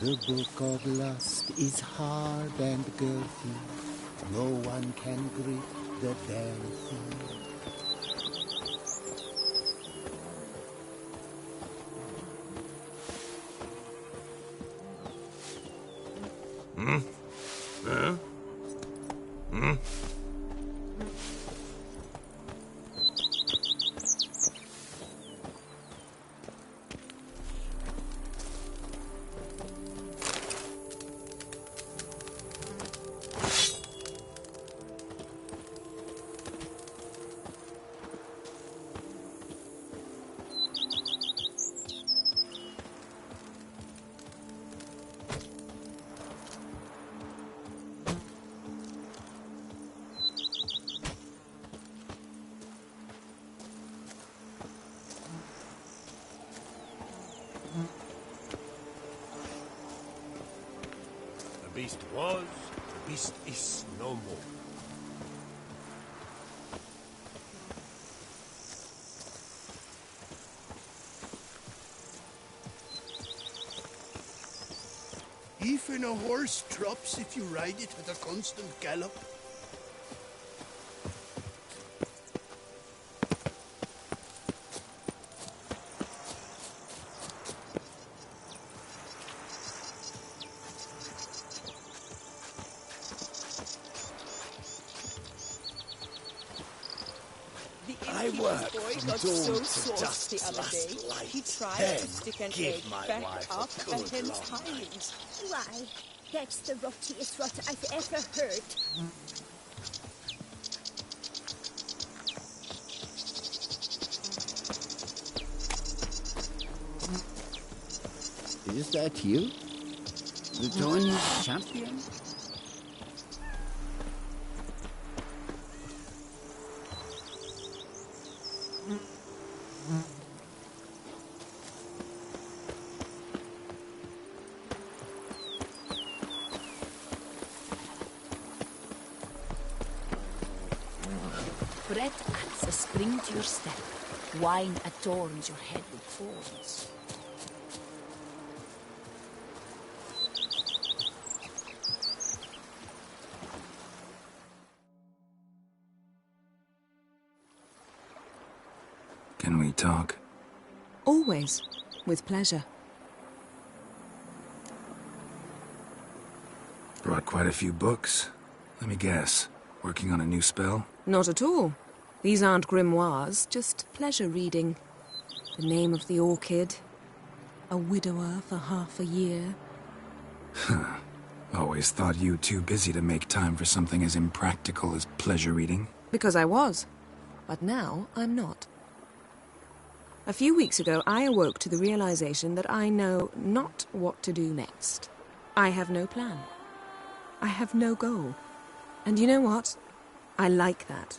The book of lust is hard and girthy. No one can grip the damn thing. The beast was, the beast is no more. Even a horse drops if you ride it at a constant gallop. I work boy from got dawn so to sauced dusk the other last day, light. he tried Then to stick an give egg my back wife up a a good hen's long hind. Why, that's the rottiest rot I've ever heard. Is that you? The Tony's champion? Bread adds a spring to your step. Wine adorns your head with thorns. Can we talk? Always. With pleasure. Brought quite a few books. Let me guess. Working on a new spell? Not at all. These aren't grimoires, just pleasure reading. The Name of the Orchid. A widower for half a year. Always thought you too busy to make time for something as impractical as pleasure reading. Because I was. But now I'm not. A few weeks ago, I awoke to the realization that I know not what to do next. I have no plan. I have no goal. And you know what? I like that.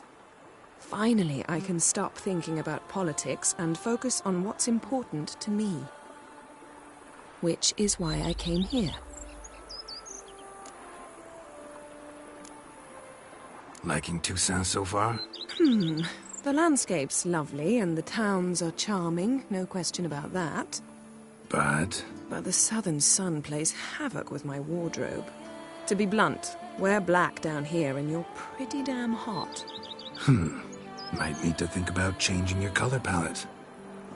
Finally, I can stop thinking about politics and focus on what's important to me. Which is why I came here. Liking Toussaint so far? The landscape's lovely and the towns are charming, no question about that. But But the southern sun plays havoc with my wardrobe. To be blunt, wear black down here and you're pretty damn hot. might need to think about changing your color palette.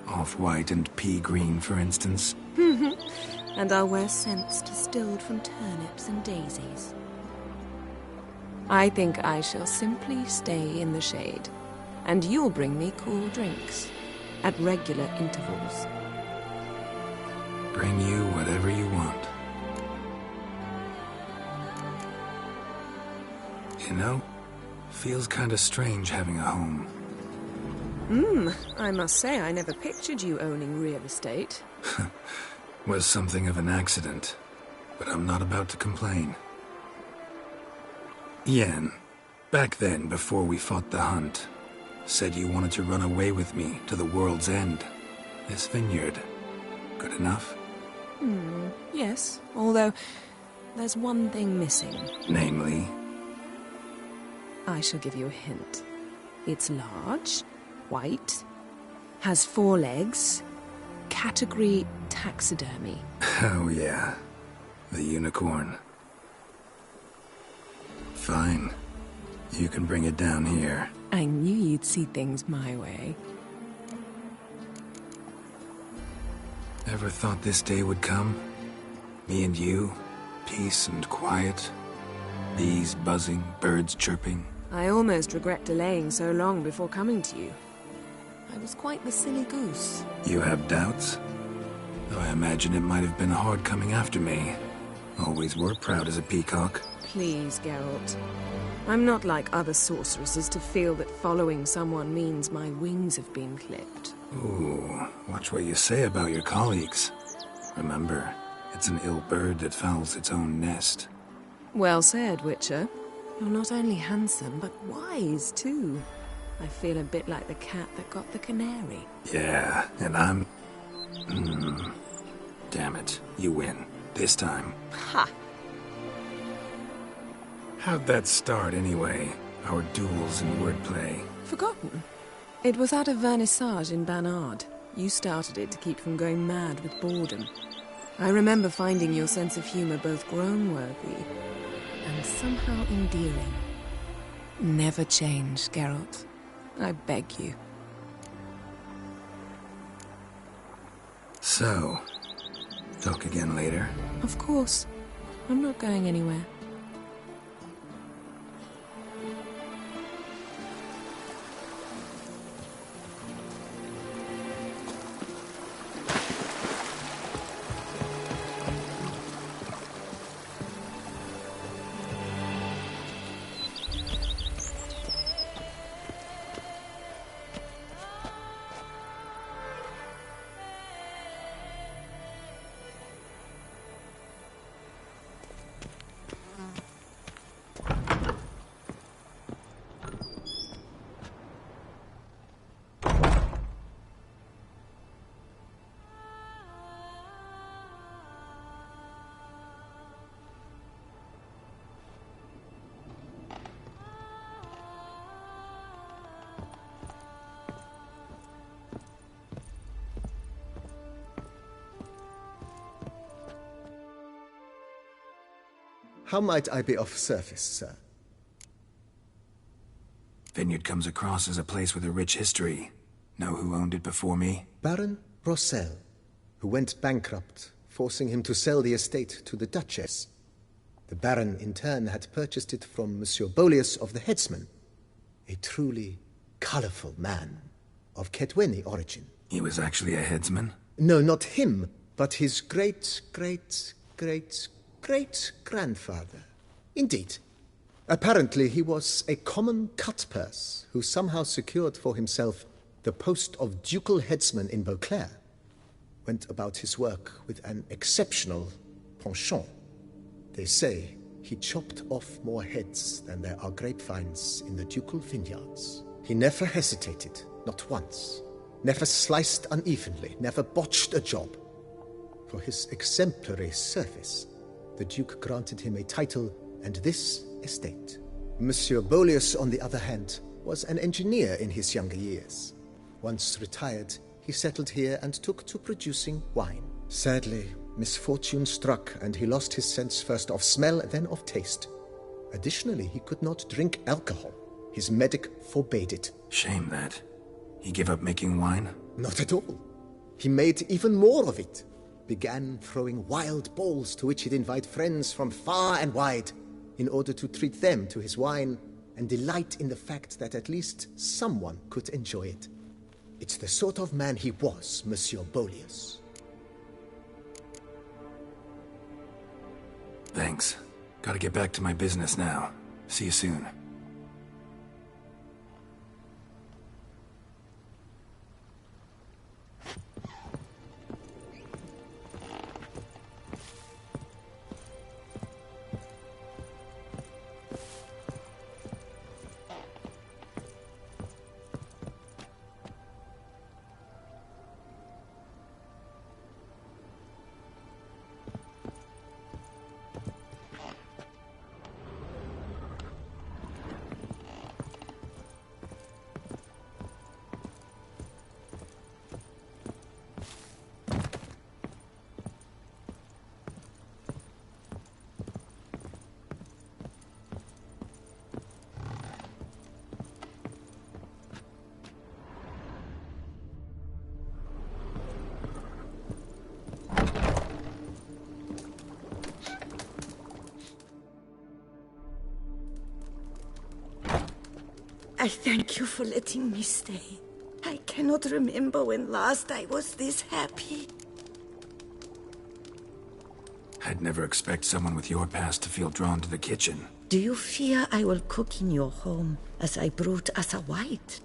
Off-white and pea green, for instance. And I'll wear scents distilled from turnips and daisies. I think I shall simply stay in the shade. And you'll bring me cool drinks. At regular intervals. Bring you whatever you want. You know, feels kinda strange having a home. I must say I never pictured you owning real estate. Was something of an accident, but I'm not about to complain. Yen, back then, before we fought the hunt, said you wanted to run away with me to the world's end. This vineyard. Good enough? Yes, although there's one thing missing. Namely, I shall give you a hint. It's large, white, has 4 legs, category taxidermy. oh yeah. The unicorn. Fine. You can bring it down here. I knew you'd see things my way. Ever thought this day would come? Me and you, peace and quiet. Bees buzzing, birds chirping. I almost regret delaying so long before coming to you. I was quite the silly goose. You have doubts? Though I imagine it might have been hard coming after me. Always were proud as a peacock. Please, Geralt. I'm not like other sorceresses to feel that following someone means my wings have been clipped. Ooh, watch what you say about your colleagues. Remember, it's an ill bird that fouls its own nest. Well said, Witcher. You're not only handsome, but wise, too. I feel a bit like the cat that got the canary. Yeah, and I'm... Damn it, you win. This time. Ha! How'd that start, anyway? Our duels and wordplay. Forgotten? It was at a vernissage in Banard. You started it to keep from going mad with boredom. I remember finding your sense of humor both groan-worthy and somehow endearing. Never change, Geralt. I beg you. So, talk again later? Of course. I'm not going anywhere. How might I be of service, sir? Vineyard comes across as a place with a rich history. Know who owned it before me? Baron Rossel, who went bankrupt, forcing him to sell the estate to the Duchess. The Baron, in turn, had purchased it from Monsieur Bolius of the Headsman, a truly colorful man of Ketweni origin. He was actually a headsman? No, not him, but his great-grandfather. Indeed. Apparently he was a common cutpurse who somehow secured for himself the post of ducal headsman in Beauclair. Went about his work with an exceptional penchant. They say he chopped off more heads than there are grapevines in the ducal vineyards. He never hesitated, not once. Never sliced unevenly, never botched a job. For his exemplary service, the Duke granted him a title and this estate. Monsieur Bolius, on the other hand, was an engineer in his younger years. Once retired, he settled here and took to producing wine. Sadly, misfortune struck and he lost his sense first of smell, then of taste. Additionally, he could not drink alcohol. His medic forbade it. Shame that. He gave up making wine? Not at all. He made even more of it. Began throwing wild balls to which he'd invite friends from far and wide in order to treat them to his wine and delight in the fact that at least someone could enjoy it. It's the sort of man he was, Monsieur Bolius. Thanks. Gotta get back to my business now. See you soon. I thank you for letting me stay. I cannot remember when last I was this happy. I'd never expect someone with your past to feel drawn to the kitchen. Do you fear I will cook in your home as I brewed as a white?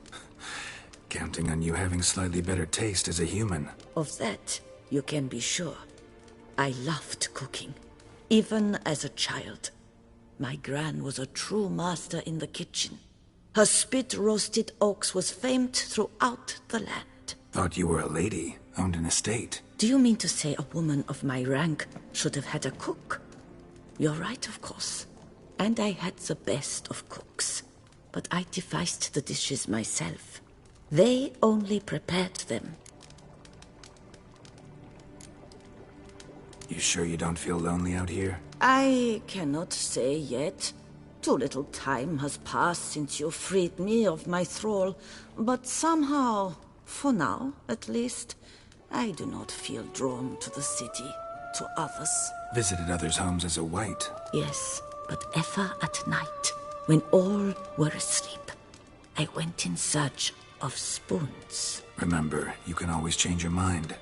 Counting on you having slightly better taste as a human. Of that, you can be sure. I loved cooking, even as a child. My gran was a true master in the kitchen. Her spit-roasted oaks was famed throughout the land. Thought you were a lady, owned an estate. Do you mean to say a woman of my rank should have had a cook? You're right, of course. And I had the best of cooks. But I devised the dishes myself. They only prepared them. You sure you don't feel lonely out here? I cannot say yet. Too little time has passed since you freed me of my thrall, but somehow, for now at least, I do not feel drawn to the city, to others. Visited others' homes as a white? Yes, but ever at night, when all were asleep. I went in search of spoons. Remember, you can always change your mind.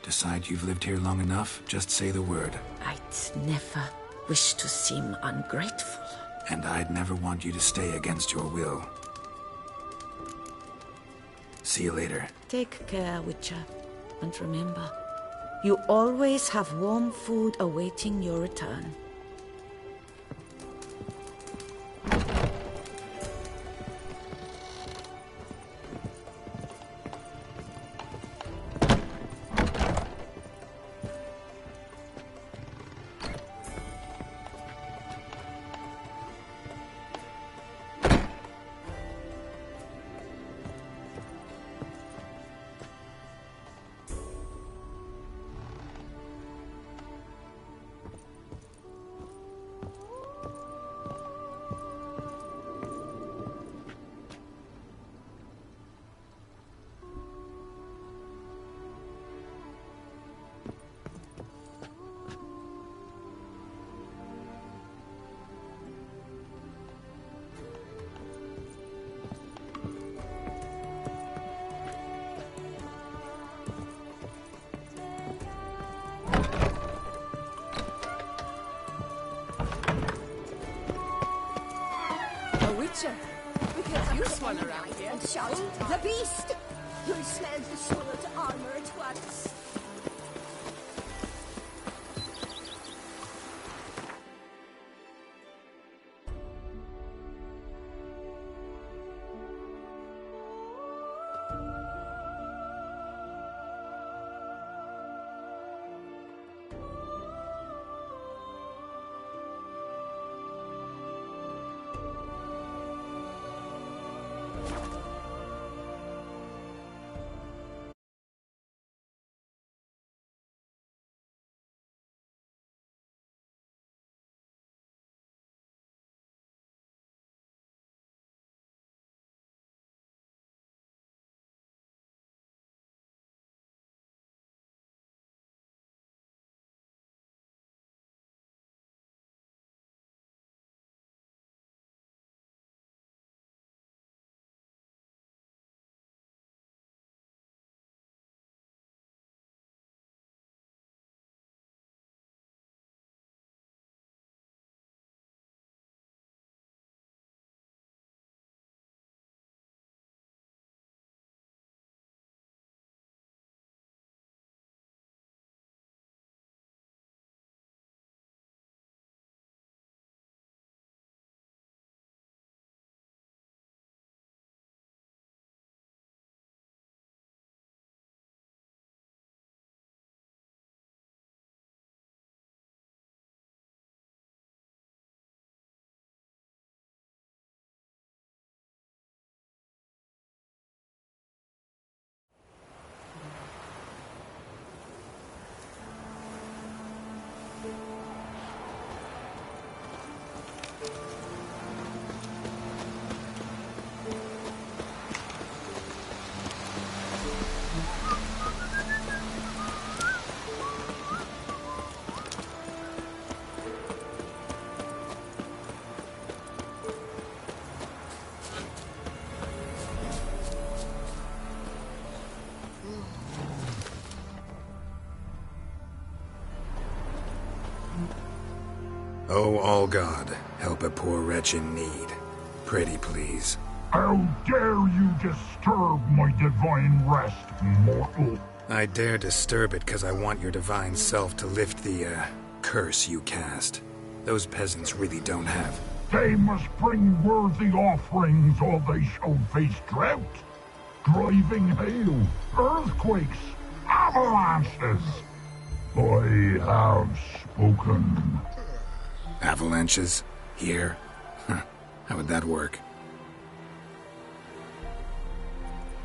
Decide you've lived here long enough, just say the word. I'd never wish to seem ungrateful. And I'd never want you to stay against your will. See you later. Take care, Witcher. And remember, you always have warm food awaiting your return. We can use one around here. And shout, "The beast!" You'll smell the swallowed armor at once. Oh, all God, help a poor wretch in need. Pretty please. How dare you disturb my divine rest, mortal? I dare disturb it because I want your divine self to lift the, curse you cast. Those peasants really don't have. They must bring worthy offerings or they shall face drought, driving hail, earthquakes, avalanches. I have spoken. Avalanches? Here? How would that work?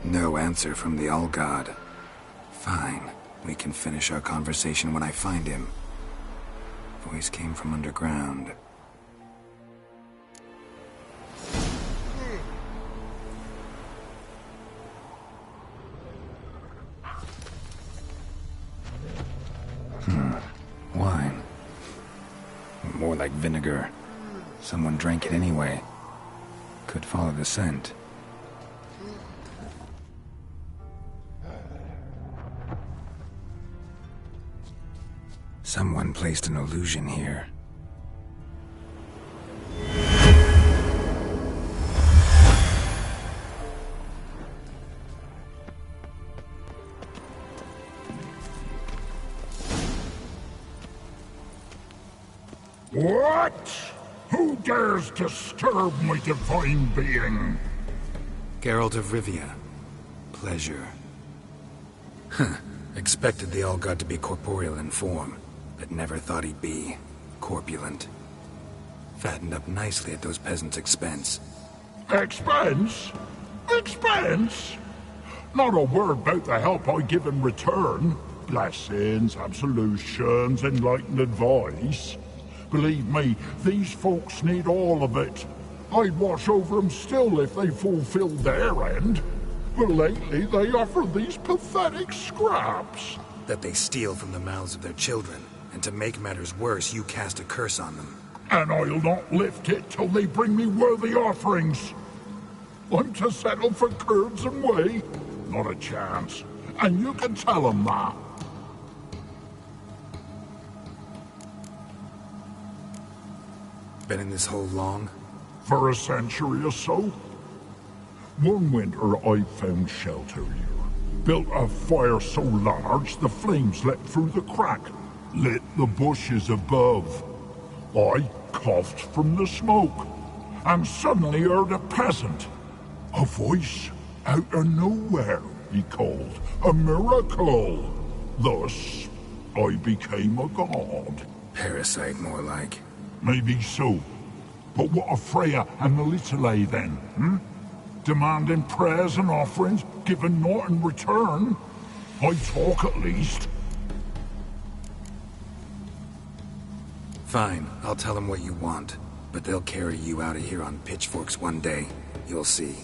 No answer from the All-God. Fine. We can finish our conversation when I find him. Voice came from underground. Wine. More like vinegar. Someone drank it anyway. Could follow the scent. Someone placed an illusion here. What? Who dares disturb my divine being? Geralt of Rivia. Pleasure. Expected the All-God to be corporeal in form, but never thought he'd be corpulent. Fattened up nicely at those peasants' expense. Expense? Expense? Not a word about the help I give in return. Blessings, absolutions, enlightened advice. Believe me, these folks need all of it. I'd watch over them still if they fulfilled their end. But lately they offer these pathetic scraps. That they steal from the mouths of their children, and to make matters worse, you cast a curse on them. And I'll not lift it till they bring me worthy offerings. I'm to settle for curds and whey? Not a chance. And you can tell them that. Been in this hole long? For a century or so. One winter I found shelter here. Built a fire so large the flames leapt through the crack, lit the bushes above. I coughed from the smoke, and suddenly heard a peasant. A voice out of nowhere, he called. A miracle. Thus, I became a god. Parasite, more like. Maybe so. But what of Freya and the Little then, Demanding prayers and offerings, given naught in return? I talk at least. Fine, I'll tell them what you want. But they'll carry you out of here on pitchforks one day. You'll see.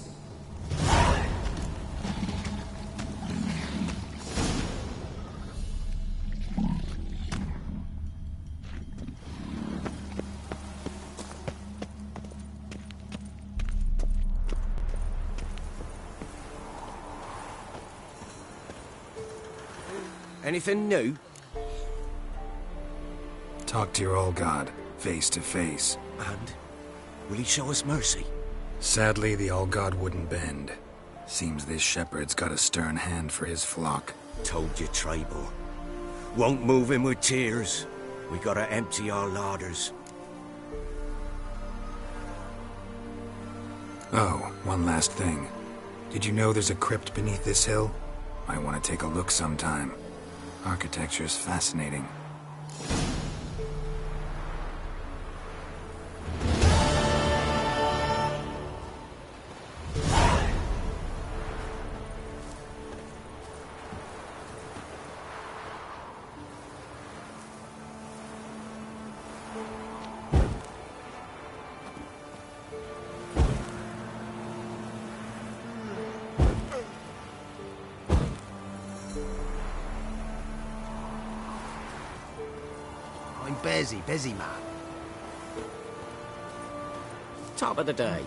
Anything new? Talk to your All-God, face to face. And? Will he show us mercy? Sadly, the All-God wouldn't bend. Seems this shepherd's got a stern hand for his flock. Told you, Tribal. Won't move him with tears. We gotta empty our larders. Oh, one last thing. Did you know there's a crypt beneath this hill? Might want to take a look sometime. Architecture's fascinating. Busy man. Top of the day.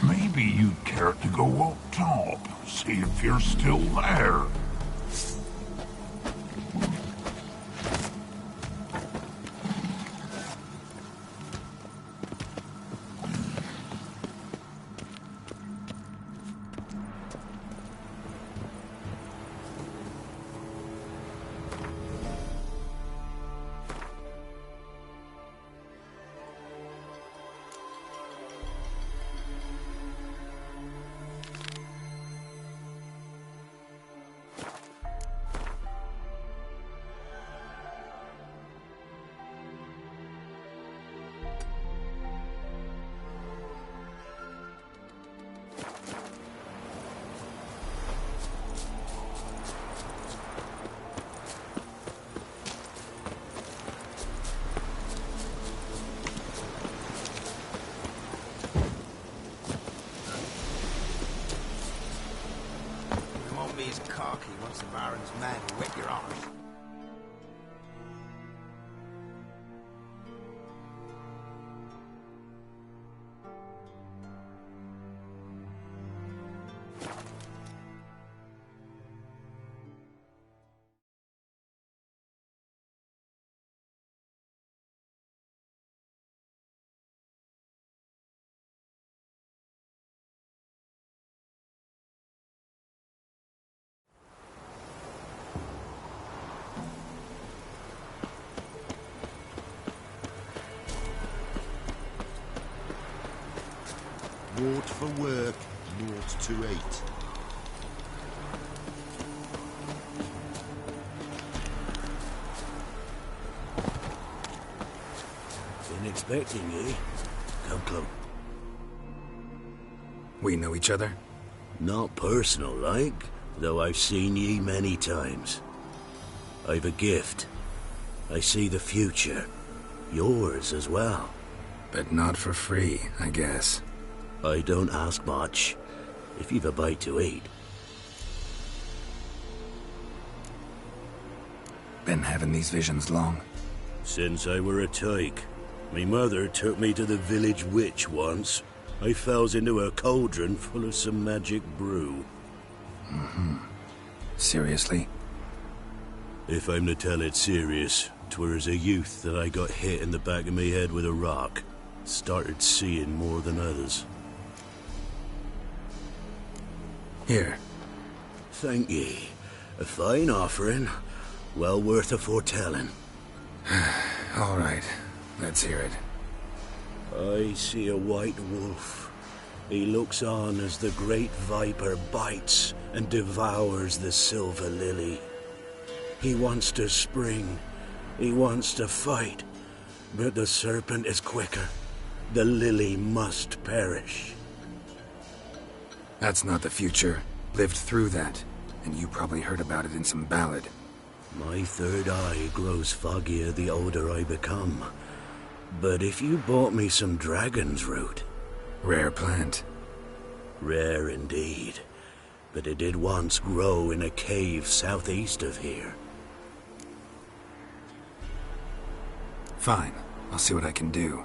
Maybe you'd care to go up top, see if you're still there. once the Baron's mad, wet your arse. Naught for work, naught to eat. Been expecting ye. Come close. We know each other? Not personal, like, though I've seen ye many times. I've a gift. I see the future. Yours as well. But not for free, I guess. I don't ask much, if you've a bite to eat. Been having these visions long? Since I were a tyke. Me mother took me to the village witch once. I fells into a cauldron full of some magic brew. Mm-hmm. Seriously? If I'm to tell it serious, 'twere as a youth that I got hit in the back of me head with a rock. Started seeing more than others. Here. Thank ye. A fine offering. Well worth a foretelling. All right. Let's hear it. I see a white wolf. He looks on as the great viper bites and devours the silver lily. He wants to spring. He wants to fight. But the serpent is quicker. The lily must perish. That's not the future. Lived through that, and you probably heard about it in some ballad. My third eye grows foggier the older I become. But if you bought me some dragon's root... Rare plant. Rare indeed. But it did once grow in a cave southeast of here. Fine. I'll see what I can do.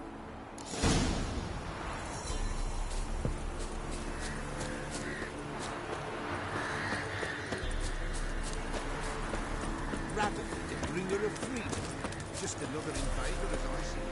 Rabbit, the bringer of freedom. Just another invader as I see it.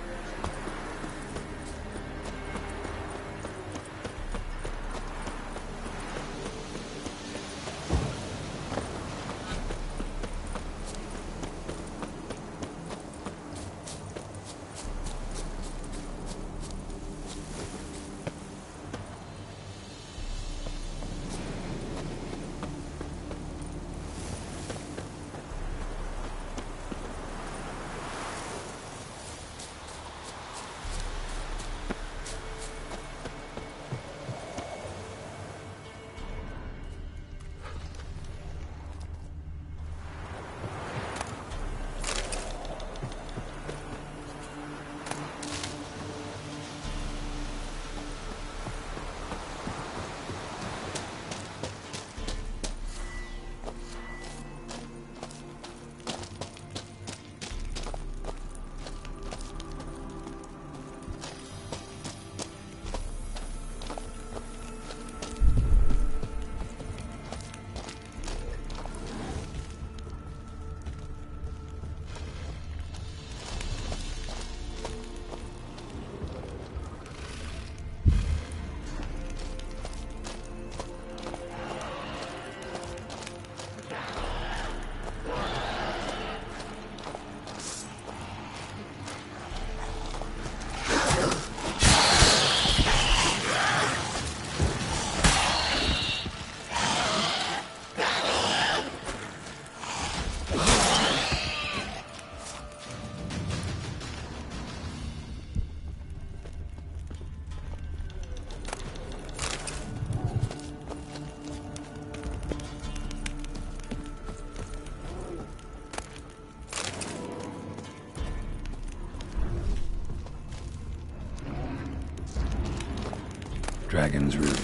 Dragon's root.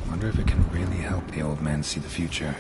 Wonder if it can really help the old man see the future.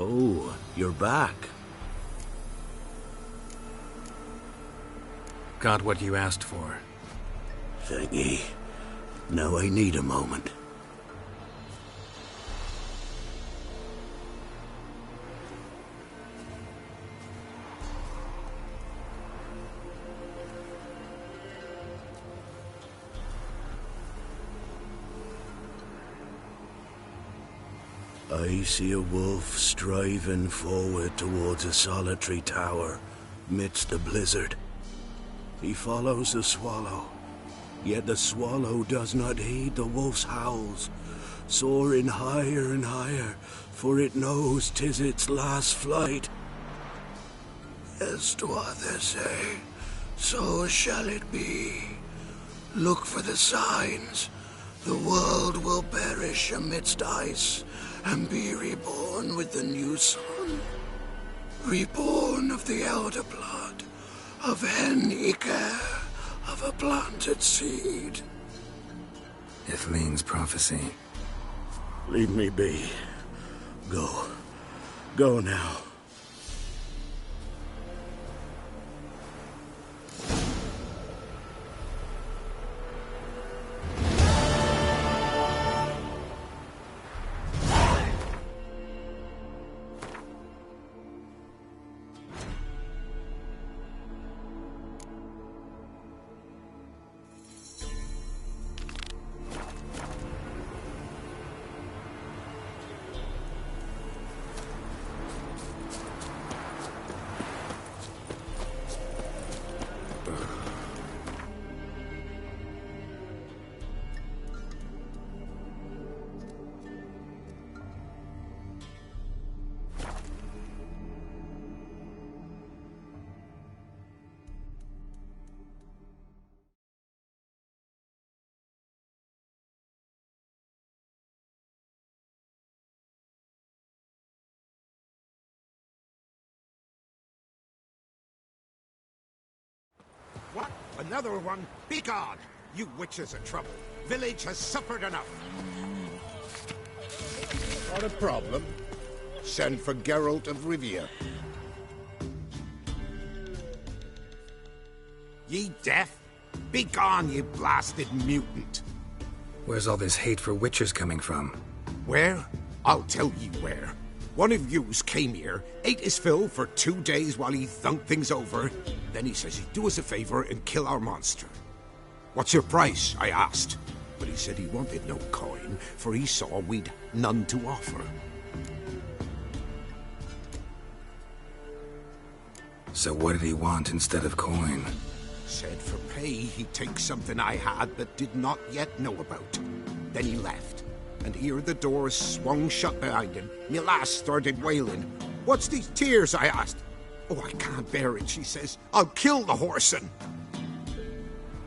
Oh, you're back. Got what you asked for. Thank ye. Now I need a moment. I see a wolf striving forward towards a solitary tower midst the blizzard. He follows the swallow, yet the swallow does not heed the wolf's howls, soaring higher and higher, for it knows 'tis its last flight. As what they say, so shall it be. Look for the signs. The world will perish amidst ice, and be reborn with the new sun. Reborn of the elder blood, of Hen-Iker, of a planted seed. Ithleen's prophecy. Leave me be. Go. Go now. What? Another one? Begone! You witches of trouble. Village has suffered enough. Not a problem. Send for Geralt of Rivia. Ye deaf? Begone, you blasted mutant! Where's all this hate for witchers coming from? Where? I'll tell ye where. One of yous came here, ate his fill for 2 days while he thunked things over. Then he says he'd do us a favor and kill our monster. What's your price? I asked. But he said he wanted no coin, for he saw we'd none to offer. So what did he want instead of coin? Said for pay he'd take something I had but did not yet know about. Then he left. And here the doors swung shut behind him. Me lass started wailing. What's these tears? I asked. Oh, I can't bear it, she says. I'll kill the whoreson.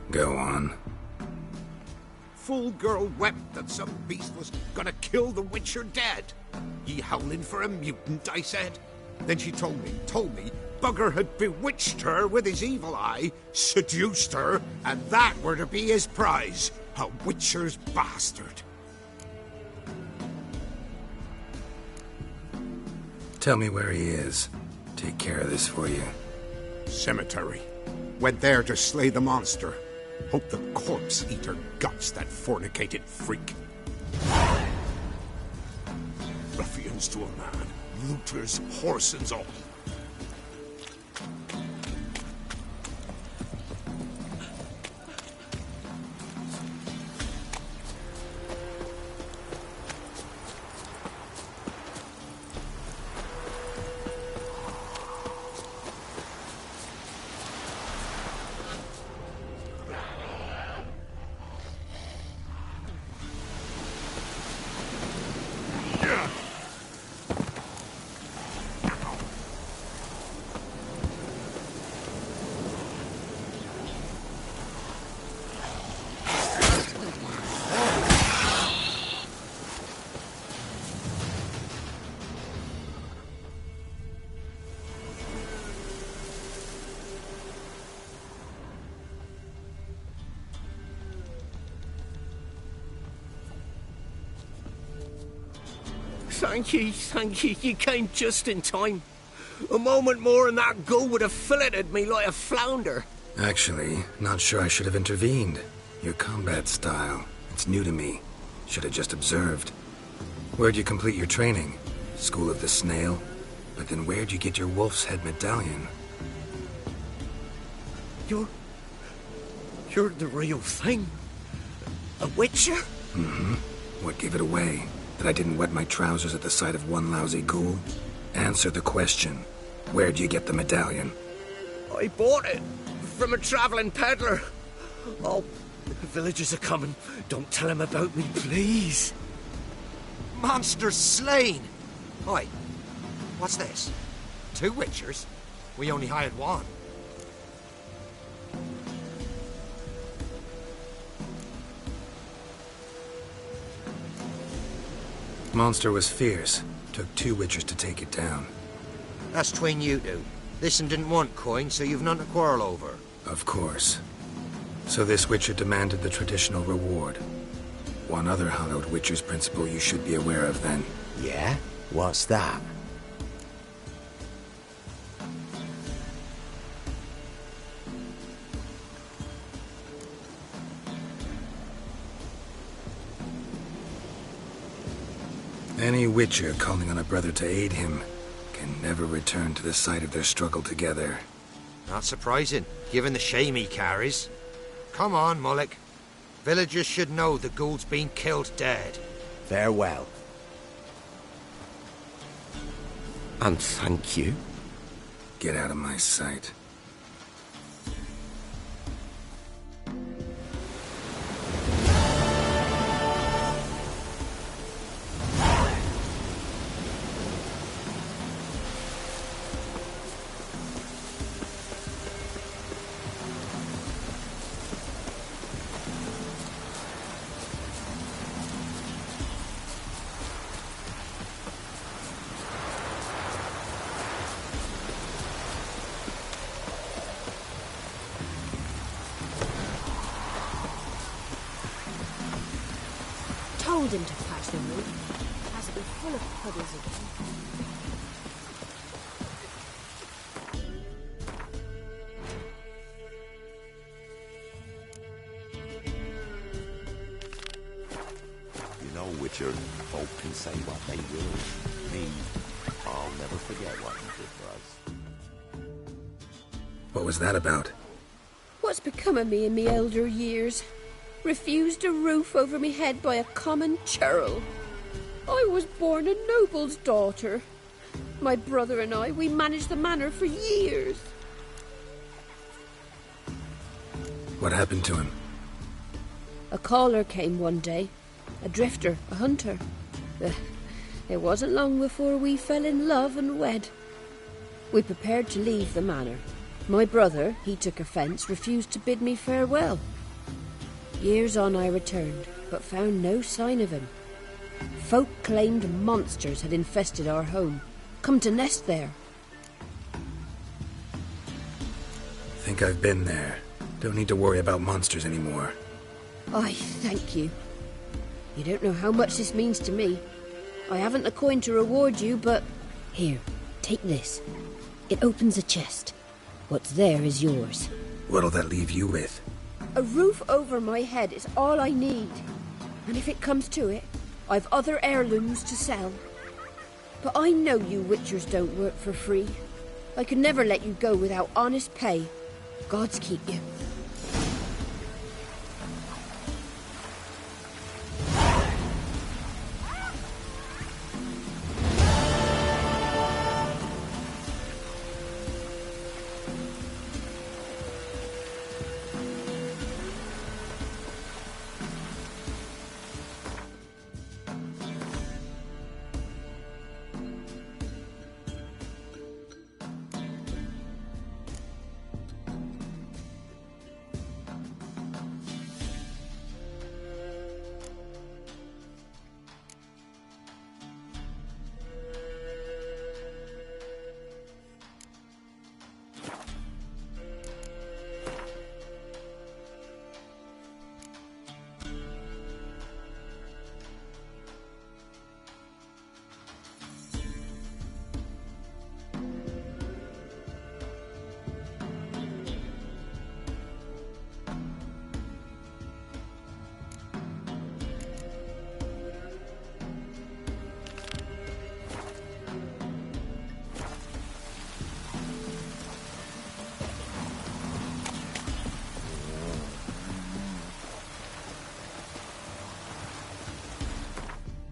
Go on. Full girl wept that some beast was gonna kill the witcher dead. Ye howling for a mutant, I said. Then she told me, Bugger had bewitched her with his evil eye, seduced her, and that were to be his prize. A witcher's bastard. Tell me where he is. Take care of this for you. Cemetery. Went there to slay the monster. Hope the corpse eat her guts, that fornicated freak. Ruffians to a man. Looters, whoresons all. Thank you, thank you. You came just in time. A moment more and that gull would have filleted me like a flounder. Actually, not sure I should have intervened. Your combat style, it's new to me. Should have just observed. Where'd you complete your training? School of the Snail? But then where'd you get your wolf's head medallion? You're the real thing. A witcher? Mm-hmm. What gave it away? That I didn't wet my trousers at the sight of one lousy ghoul? Answer the question. Where'd you get the medallion? I bought it from a traveling peddler. Oh, the villagers are coming. Don't tell them about me, please. Monsters slain! Oi, what's this? 2 witchers? We only hired one. Monster was fierce. Took 2 witchers to take it down. That's tween you two. This'n didn't want coin, so you've none to quarrel over. Of course. So this witcher demanded the traditional reward. One other hallowed witcher's principle you should be aware of then. Yeah? What's that? Any witcher calling on a brother to aid him can never return to the site of their struggle together. Not surprising, given the shame he carries. Come on, Mullock. Villagers should know the ghoul's been killed dead. Farewell. And thank you. Get out of my sight. Told him to pass the road. Has it been full of puddles again? You know, Witcher, folk can say what they will. Me, I'll never forget what you did for us. What was that about? What's become of me in me elder years? Refused a roof over me head by a common churl. I was born a noble's daughter. My brother and I, we managed the manor for years. What happened to him? A caller came one day. A drifter, a hunter. It wasn't long before we fell in love and wed. We prepared to leave the manor. My brother, he took offence, refused to bid me farewell. Years on I returned, but found no sign of him. Folk claimed monsters had infested our home, come to nest there. Think I've been there. Don't need to worry about monsters anymore. I thank you. You don't know how much this means to me. I haven't a coin to reward you, but... Here, take this. It opens a chest. What's there is yours. What'll that leave you with? A roof over my head is all I need. And if it comes to it, I've other heirlooms to sell. But I know you witchers don't work for free. I could never let you go without honest pay. Gods keep you.